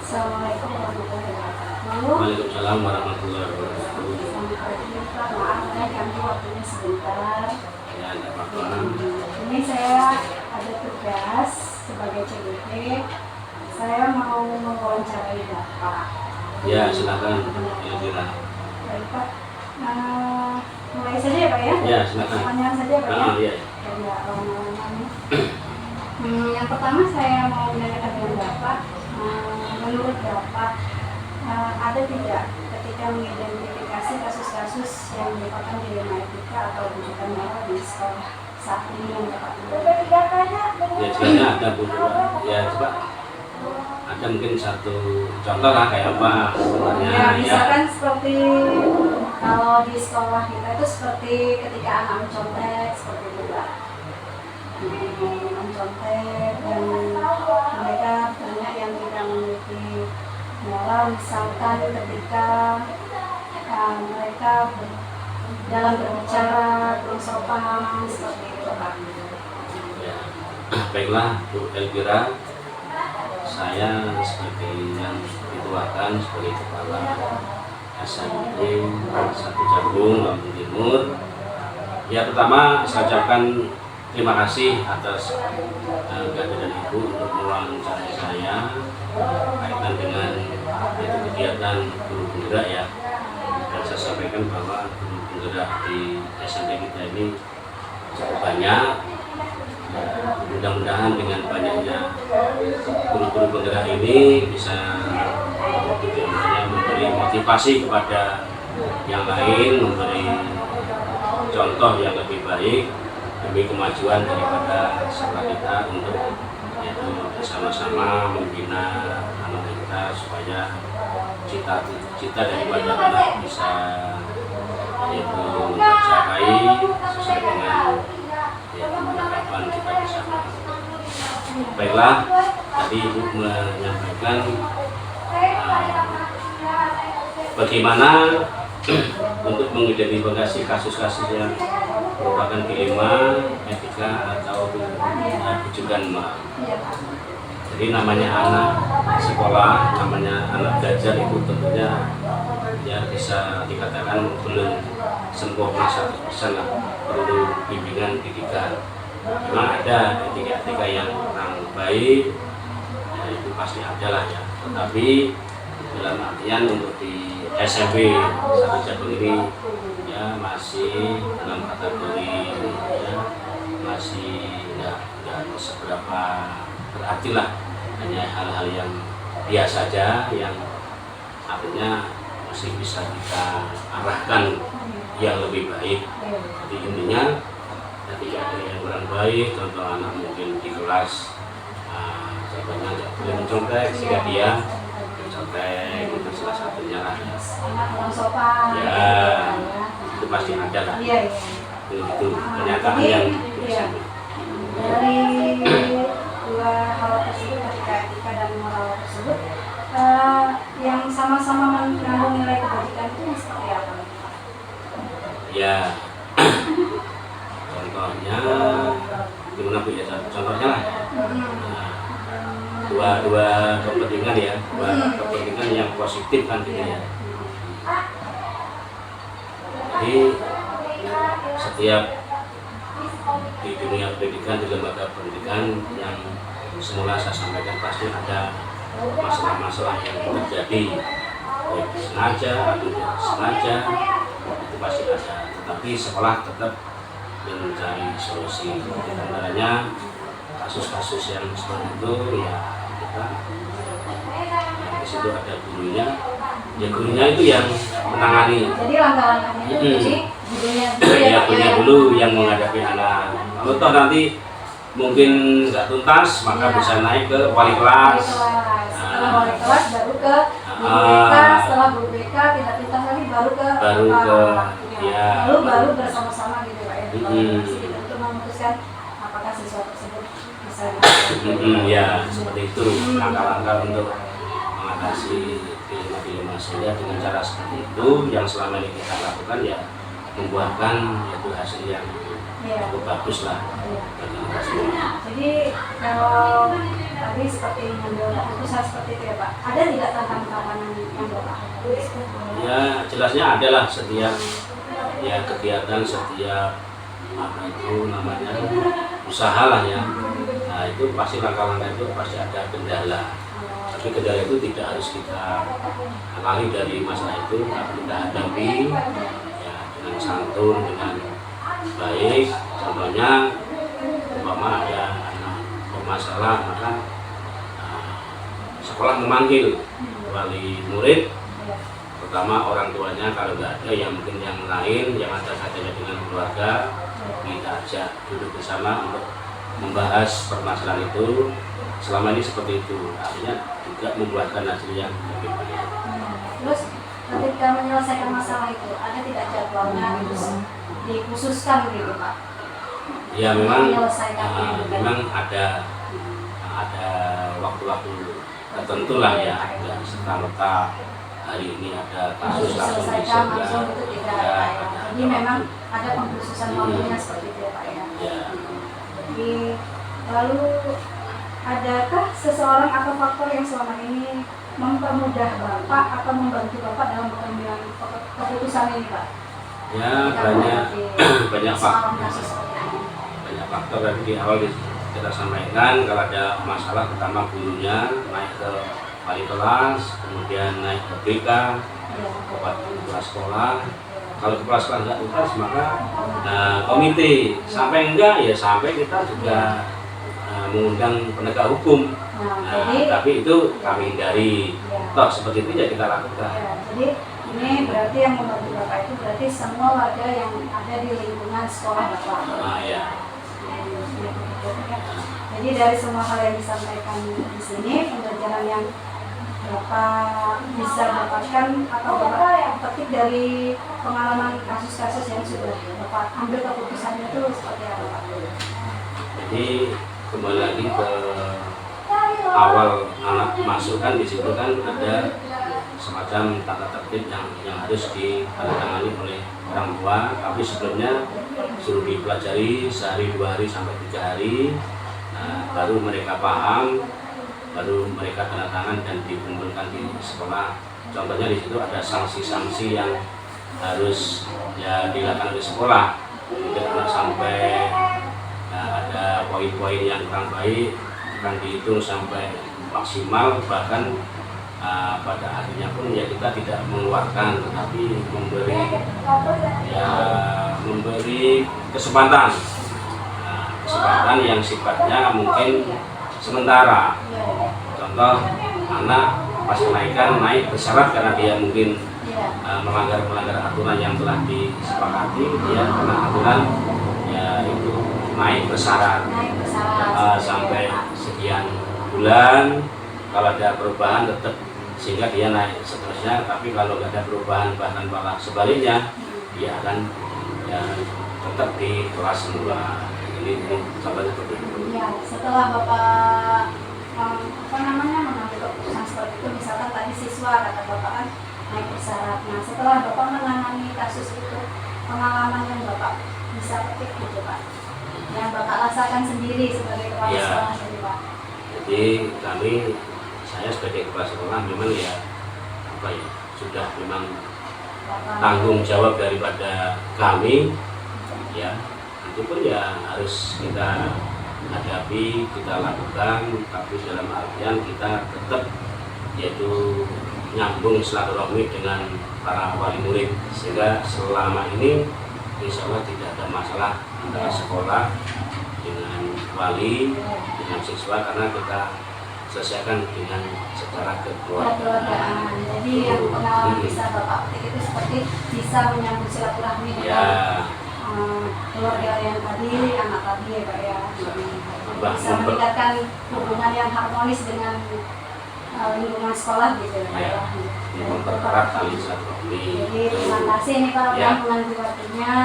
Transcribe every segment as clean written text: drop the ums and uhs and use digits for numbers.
Assalamualaikum warahmatullahi wabarakatuh. Waalaikumsalam warahmatullahi wabarakatuh. Maaf saya ganggu waktunya sebentar. Ya, tidak apa-apa. Ini saya ada tugas sebagai CGT. Saya mau mewawancarai Bapak. Ya, silakan. Elvira. Baik Pak. Mulai saja ya Pak ya? Ya, silakan. Pertanyaan saja Pak ya? Iya. Yang pertama saya mau menanyakan dengan Bapak. Menurut Bapak, ada tidak ketika mengidentifikasi kasus-kasus yang merupakan dilema etika atau rujukan moral di sekolah saat ini yang Bapak Ya, sebenarnya ada Bu. Ya, coba. Ada mungkin satu contoh lah kayak apa sebenarnya. Ya, misalkan seperti kalau di sekolah kita itu seperti ketika anak mencontek seperti itu Pak. Mencontek dan mereka banyak yang tidak memiliki moral, misalkan ketika mereka dalam berbicara kurang sopan seperti itu Pak. Ya. Baiklah Bu Elvira, saya sebagai yang dituakan sebagai kepala SMP 1 Jagung Lampung Timur. Ya, pertama saya ucapkan terima kasih atas kehadiran Ibu untuk mewawancarai saya kaitan dengan itu kegiatan guru penggerak ya. Dan saya sampaikan bahwa guru penggerak di SMP kita ini cukup banyak. Mudah-mudahan dengan banyaknya guru-guru penggerak ini bisa memberi motivasi kepada yang lain, memberi contoh yang lebih baik demi kemajuan daripada sekolah kita untuk yaitu bersama-sama membina anak kita supaya cita-cita daripada anak bisa yaitu tercapai sesuai dengan yaitu harapan kita bersama. Baiklah, tadi Ibu menyampaikan bagaimana untuk mengidentifikasi kasus-kasus yang merupakan dilema etika atau rujukan moral. Jadi namanya anak sekolah, namanya anak belajar itu tentunya ya bisa dikatakan belum sempurna 100% lah, perlu bimbingan didikan. Memang ada etika-etika yang kurang baik, ya itu pasti ada lah ya. Tetapi dalam artian untuk di SMP 1 Jagung ini ya masih dalam kategori ya masih nggak seberapa berarti lah, hanya hal-hal yang biasa saja yang artinya masih bisa kita arahkan yang lebih baik. Jadi intinya ketika ada yang kurang baik, contoh anak mungkin di kelas contohnya tidak boleh mencontek sehingga dia mencontek, itu salah satunya lah ya, itu pasti ada lah. Itu kenyataan yang biasa. Dari dua hal tersebut, ketika etika dan moral tersebut yang sama-sama mengandung nilai kebajikan itu seperti apa? Ya, contohnya gimana Bu ya? Contohnya lah. Dua kepentingan ya, dua kepentingan yang positif kan gitu ya. Jadi setiap di dunia pendidikan, di lembaga pendidikan yang semula saya sampaikan pasti ada masalah-masalah yang terjadi, baik sengaja atau tidak sengaja, itu pasti ada. Tetapi sekolah tetap mencari solusi. Antaranya kasus-kasus yang seperti itu ya kita di situ ada gurunya, ya gurunya itu yang menangani. Jadi langkah-langkahnya itu gurunya dulu yang menghadapi anak. Kalau toh nanti mungkin nggak tuntas maka bisa naik ke wali kelas. Setelah wali kelas baru ke Guru BK, setelah guru BK tidak tuntas lagi baru ke baru bersama-sama gitu Pak ya. Gitu, untuk memutuskan apakah siswa tersebut bisa ya seperti itu langkah-langkah untuk mengatasi dilema-dilema sehingga dengan cara seperti itu yang selama ini kita lakukan ya membuahkan yaitu hasil yang cukup bagus lah bagi kita semua. Jadi kalau tadi seperti mengambil keputusan seperti itu ya Pak, ada tidak tantangan yang Bapak hadapi? Ya jelasnya adalah setiap ya kegiatan, setiap apa itu namanya usaha lah ya. Nah itu pasti langkah-langkah itu pasti ada kendala. Tapi kendala itu tidak harus kita lari dari masalah itu, tapi kita hadapi ya dengan santun, dengan baik. Contohnya umpama ada anak bermasalah maka sekolah memanggil wali murid, pertama orang tuanya, kalau nggak ada yang mungkin yang lain yang ada kaitannya dengan keluarga, kita ajak duduk bersama untuk membahas permasalahan itu. Selama ini seperti itu, artinya juga membuahkan hasil yang lebih baik. Terus ketika menyelesaikan masalah itu, ada tidak jadwalnya dikhususkan gitu Pak? Ya memang ada waktu-waktu tertentu lah ya, ada serta-merta hari ini ada kasus langsung langsung itu tidak ada Pak ya. Jadi memang ada pengkhususan waktunya seperti itu ya Pak ya. Jadi lalu adakah seseorang atau faktor yang selama ini mempermudah Bapak atau membantu Bapak dalam pengambilan keputusan ini Pak? Ya banyak faktor tadi di awal kita sampaikan. Kalau ada masalah pertama gurunya naik ke wali kelas, kemudian naik ke BK, ke kepala sekolah. Kalau kepala sekolah nggak tuntas maka komite, sampai enggak ya sampai kita juga mengundang penegak hukum. Tapi itu kami hindari. Toh seperti itu ya kita lakukan. Jadi ini berarti yang membantu Bapak itu berarti semua warga yang ada di lingkungan sekolah Bapak. Jadi dari semua hal yang disampaikan di sini, pembelajaran yang Bapak bisa dapatkan atau Bapak petik dari pengalaman kasus-kasus yang sudah Bapak ambil keputusannya itu seperti apa Pak? Jadi kembali lagi ke awal anak masuk kan, di situ kan ada semacam tata tertib yang harus ditandatangani oleh orang tua, tapi sebelumnya suruh dipelajari sehari, 2 hari sampai 3 hari. Baru mereka paham, baru mereka tanda tangan dan dikumpulkan di sekolah. Contohnya di situ ada sanksi-sanksi yang harus ya dilakukan di sekolah. Mungkin anak sampai ada poin-poin yang kurang baik akan dihitung sampai maksimal, bahkan pada akhirnya pun ya kita tidak mengeluarkan, tetapi memberi kesempatan yang sifatnya mungkin sementara. Contoh anak pas kenaikan naik bersyarat karena dia mungkin melanggar aturan yang telah disepakati, dia kena aturan ya itu naik bersyarat sampai sekian bulan. Kalau ada perubahan tetap sehingga dia naik seterusnya, tapi kalau nggak ada perubahan bahkan malah sebaliknya dia akan ya tetap di kelas 2. Ini contohnya seperti itu. Ya, setelah Bapak mengambil keputusan seperti itu, misalkan tadi siswa kata Bapak kan naik bersyarat. Nah, setelah Bapak menangani kasus itu, pengalaman yang Bapak bisa petik gitu Pak, yang Bapak rasakan sendiri sebagai kepala sekolah sendiri Pak. Jadi saya sebagai kepala sekolah memang ya sudah memang tanggung jawab daripada kami ya, itu pun ya harus kita hadapi, kita lakukan, tapi dalam artian kita tetap yaitu nyambung silaturahmi dengan para wali murid, sehingga selama ini insya Allah tidak ada masalah antara sekolah dengan wali, dengan siswa, karena kita selesaikan dengan secara kekeluargaan. Jadi yang pengalaman bisa Bapak petik itu seperti bisa menyambung silaturahmi dengan keluarga yang tadi, anak tadi ya Pak ya. Bisa meningkatkan hubungan yang harmonis dengan lingkungan sekolah gitu Ya, memperkerat tali silaturahmi. Jadi terima kasih nih Pak Ya. pengampunan waktunya.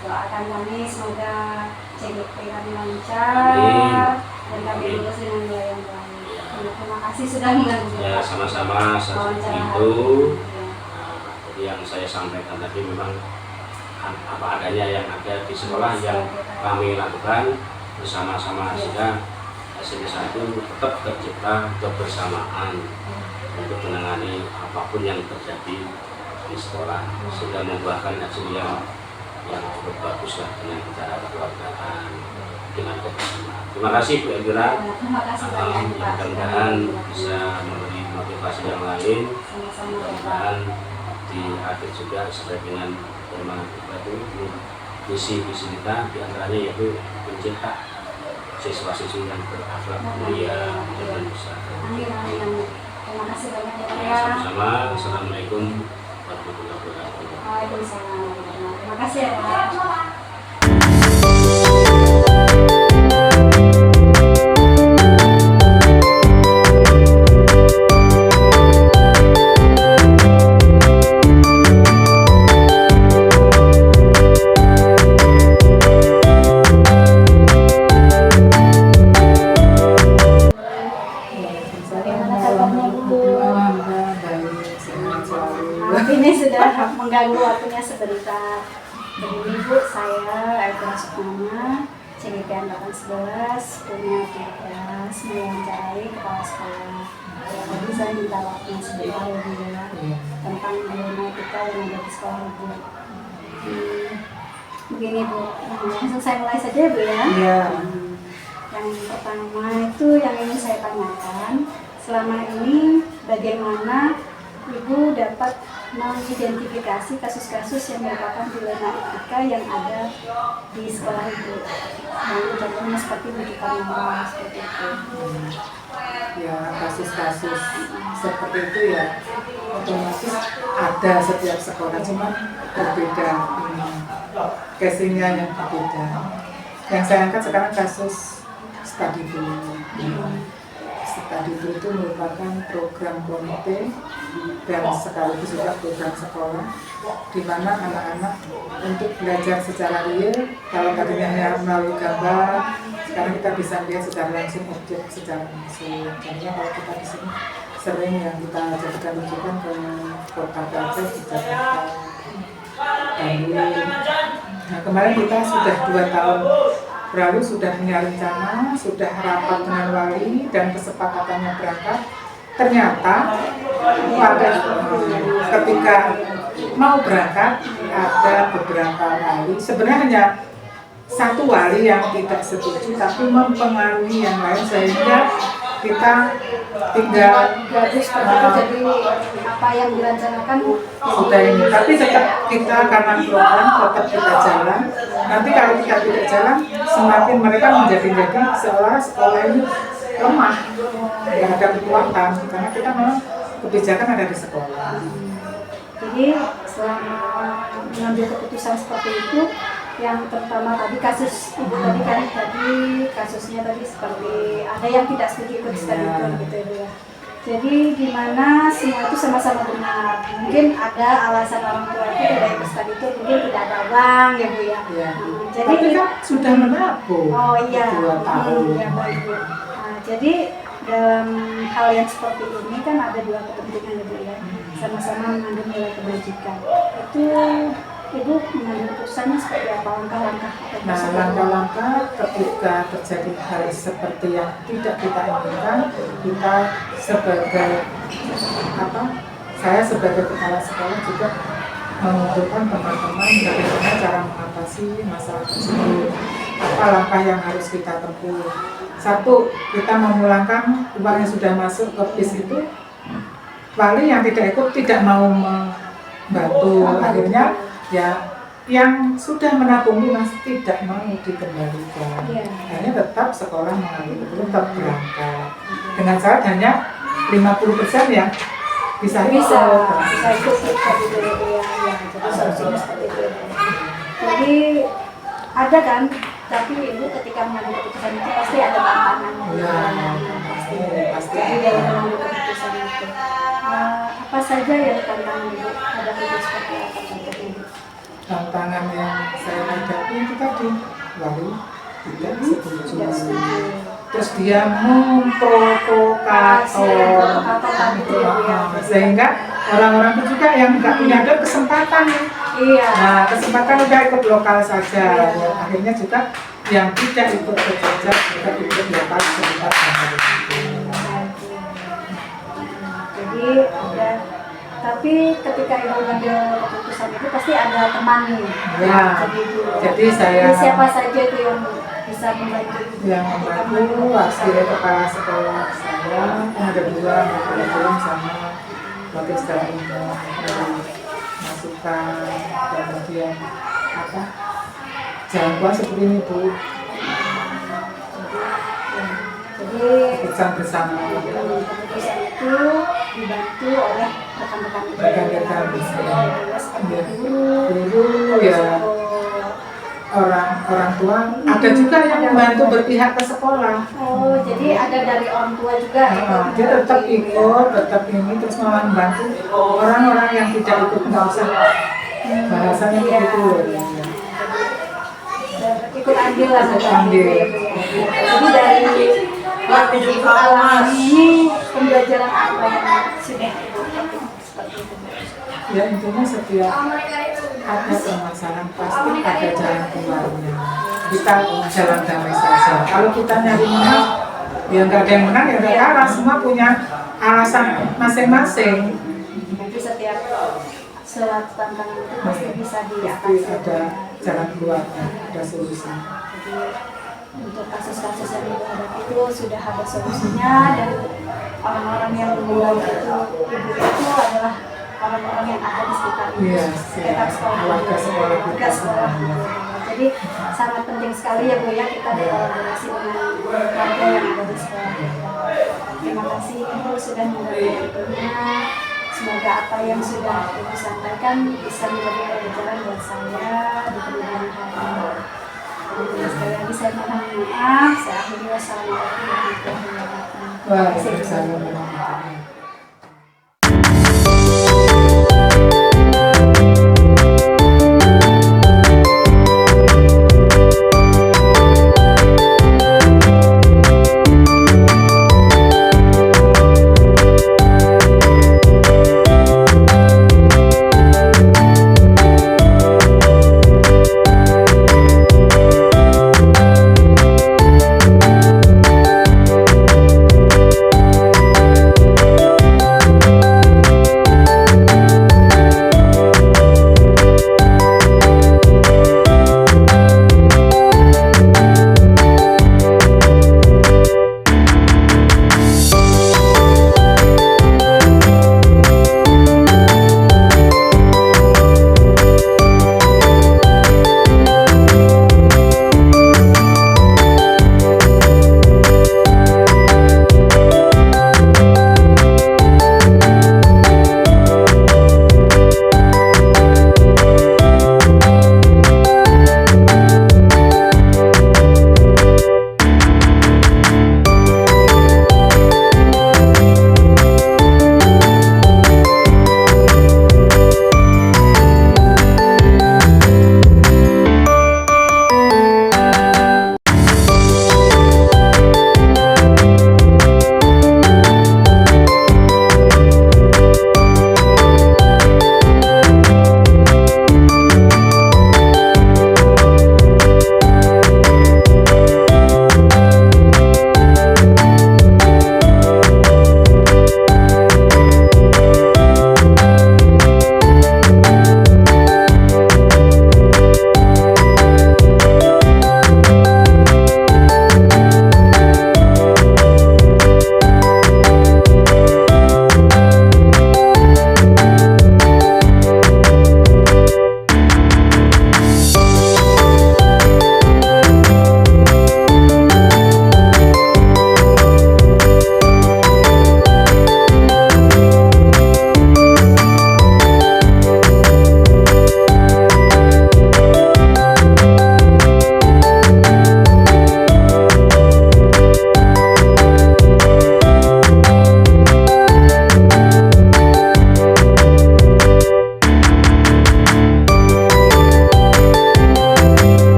Doakan kami semoga CGP kami lancar dan kami lulus dengan nilai yang baik. Terima kasih sudah mengganggu. Ya, sama-sama. Seperti itu. Jadi yang saya sampaikan tadi memang apa adanya yang ada di sekolah yang kami lakukan bersama-sama, sehingga hasilnya satu tetap tercipta kebersamaan untuk menangani apapun yang terjadi di sekolah, sehingga membuahkan hasil yang cukup bagus lah dengan cara kekeluargaan, dengan kebersamaan. Terima kasih Bu Elvira. Terima kasih banyak Pak. Mudah-mudahan bisa memberi motivasi yang lain. Sama-sama Pak. Mudah-mudahan di akhir juga sesuai dengan tema kita itu visi kita diantaranya yaitu mencetak siswa-siswi yang berakhlak mulia dan besar. Amin, amin, amin. Terima kasih banyak ya Pak Ya, ya. sama-sama. Assalamualaikum warahmatullahi wabarakatuh. Waalaikumsalam. Terima kasih ya Pak. Bagaimana kabarnya Bu? Maaf ini sudah mengganggu waktunya sebentar. Begini Bu, saya Elvira Sukmana, CGP Angkatan 11, punya tugas mewawancarai kepala sekolah. Jadi saya minta waktunya sebentar ya Bu ya, tentang dilematika yang ada di sekolah Bu. Begini Bu, langsung saya mulai saja Bu ya. Iya. Yang pertama itu yang ingin saya tanyakan, selama ini bagaimana Ibu dapat mengidentifikasi kasus-kasus yang merupakan dilema etika yang ada di sekolah Ibu? Yang contohnya seperti bujukan moral, seperti itu. Ya, kasus-kasus seperti itu ya otomatis ada setiap sekolah, cuma berbeda casingnya yang berbeda. Yang saya angkat sekarang kasus study tour. Study tour itu merupakan program komite dan sekaligus juga program sekolah di mana anak-anak untuk belajar secara real. Kalau tadinya hanya melalui gambar, sekarang kita bisa lihat secara langsung, objek secara langsung. Contohnya kalau kita di sini sering yang kita jadikan rujukan ke Kota Gajah di Jakarta, Bandung. Nah, kemarin kita sudah 2 tahun lalu sudah punya rencana, sudah rapat dengan wali dan kesepakatannya berangkat. Ternyata pada ketika mau berangkat ada beberapa wali, sebenarnya hanya satu wali yang tidak setuju tapi mempengaruhi yang lain sehingga kita tinggal Jadi apa yang direncanakan sudah ini, tapi tetap kita karena program tetap kita jalan. Nanti kalau kita tidak jalan, semakin mereka menjadi seolah sekolah ini lemah, tidak ada kekuatan karena kita memang kebijakan ada di sekolah. Jadi selama mengambil keputusan seperti itu, yang pertama tadi kasus Ibu tadi kan kasusnya tadi seperti ada yang tidak setuju ikut study tour gitu ya. Jadi di mana semua itu sama-sama benar. Mungkin ada alasan orang tua itu tidak ikut study tour, mungkin tidak ada uang ya Bu ya. Ya. Jadi Tapi kan sudah menabung 2 tahun. Ya, baik, Bu. Jadi dalam hal yang seperti ini kan ada 2 kepentingan ya Bu ya. Sama-sama mengandung nilai kebajikan. Itu Ibu mengambil keputusannya seperti apa, langkah-langkah? Nah, langkah-langkah ketika terjadi hal seperti yang tidak kita inginkan, kita sebagai saya sebagai kepala sekolah juga mengumpulkan teman-teman bagaimana cara mengatasi masalah tersebut, apa langkah yang harus kita tempuh. Satu, kita memulangkan uang yang sudah masuk ke BIS itu. Wali yang tidak ikut tidak mau membantu, akhirnya ya yang sudah menabung lunas tidak mau dikembalikan. Hanya tetap sekolah mengalami, tetap berangkat dengan syarat hanya 50% yang bisa ikut gitu ya. Jadi solusinya seperti itu. Jadi ada kan, tapi Ibu ketika mengambil keputusan itu pasti ada tantangan. Ya. Pasti pasti Jadi ada. dalam mengambil keputusan itu, apa saja yang tantangan Ibu hadapi itu seperti apa contohnya? Tantangan yang saya hadapi itu tadi, lalu tidak setuju. Tidak setuju. Terus dia memprovokator gitu, sehingga orang-orang itu juga yang nggak punya ada kesempatan. Iya. Nah, kesempatan udah ikut lokal saja. Ya, akhirnya juga yang tidak ikut berjajah juga ikut lokal sekitar sama itu. Jadi ada, tapi ketika Ibu mengambil keputusan itu pasti ada teman nih. Ya, jadi saya siapa saja itu yang bisa membantu yang membantu wakil kepala sekolah saya ada dua, belum sama wakil sekolah umum dari masukan, kemudian apa jangkauan seperti ini Bu, jadi keputusan bersama keputusan itu dibantu oleh rekan-rekan rekan-rekan seperti guru, guru ya, orang tua, ada juga yang membantu berpihak ke sekolah. Oh, jadi ada dari orang tua juga. Dia tetap ikut, tetap ini, terus malah membantu orang-orang yang tidak ikut, nggak usah bahasanya begitu. Ikut andil lah, Ikut andil. Jadi dari Ibu alami ini pembelajaran apa yang sudah Ibu petik seperti itu? Ya intinya setiap ada permasalahan pasti ada jalan keluarnya. Kita jalan damai saja. Kalau kita nyari menang, ya nggak ada yang menang, ya nggak kalah. Semua punya alasan masing-masing. Jadi setiap tantangan itu pasti bisa Pasti diatasi. ada jalan keluarnya, ada solusi. Jadi untuk kasus-kasus yang Ibu hadapi itu sudah ada solusinya, dan orang-orang yang membantu Ibu itu adalah orang-orang yang ada di sekitar Ibu, Iya, sekitar sekolah, warga sekolah warga sekolah. Jadi sangat penting sekali ya Bu ya, kita berkolaborasi dengan warga yang ada di sekolah. Terima kasih Ibu sudah memberikan waktunya. Semoga apa yang sudah Ibu sampaikan bisa menjadi pelajaran buat saya di kemudian hari. Sekali lagi saya mohon maaf. Saya akhiri, wassalamualaikum warahmatullahi wabarakatuh. Waalaikumsalam.